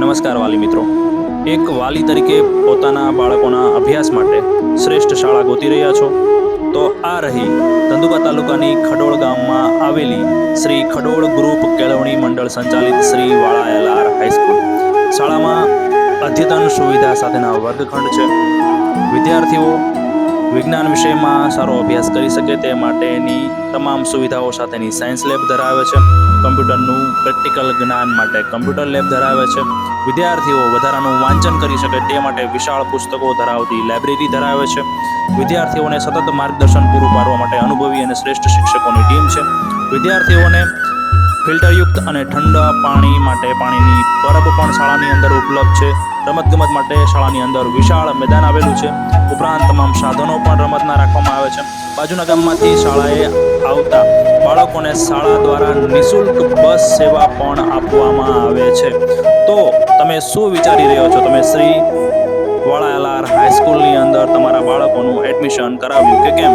નમસ્કાર વાલી મિત્રો। એક વાલી તરીકે પોતાના બાળકોના અભ્યાસ માટે શ્રેષ્ઠ શાળા ગોતી રહ્યા છો તો આ રહી ધંધુકા તાલુકાની ખડોળ ગામમાં આવેલી શ્રી ખડોળ ગ્રુપ કેળવણી મંડળ સંચાલિત શ્રી વાળા એલઆર હાઈસ્કૂલ। શાળામાં અદ્યતન સુવિધા સાથેના વર્ગખંડ છે। વિદ્યાર્થીઓ વિજ્ઞાન વિષયમાં સારો અભ્યાસ કરી શકે તે માટેની તમામ સુવિધાઓ સાથેની સાયન્સ લેબ ધરાવે છે। કમ્પ્યુટરનું પ્રેક્ટિકલ જ્ઞાન માટે કમ્પ્યુટર લેબ ધરાવે છે। વિદ્યાર્થીઓ વધારાનું વાંચન કરી શકે તે માટે વિશાળ પુસ્તકો ધરાવતી લાઇબ્રેરી ધરાવે છે। વિદ્યાર્થીઓને સતત માર્ગદર્શન પૂરું પાડવા માટે અનુભવી અને શ્રેષ્ઠ શિક્ષકોની ટીમ છે। વિદ્યાર્થીઓને ફિલ્ટરયુક્ત અને ઠંડા પાણી માટે પાણીની પરબ પણ શાળાની અંદર ઉપલબ્ધ છે। રમતગમત માટે શાળાની અંદર વિશાળ મેદાન આવેલું છે। ઉપરાંત તમામ સાધનો પણ રમતના રાખવામાં આવે છે। બાજુના ગામમાંથી શાળાએ આવતા બાળકોને શાળા દ્વારા નિઃશુલ્ક બસ સેવા પણ આપવામાં આવે છે। તો તમે શું વિચારી રહ્યો છો? તમે શ્રી વાળા એલઆર હાઈસ્કૂલની અંદર તમારા બાળકોનું એડમિશન કરાવ્યું કે કેમ?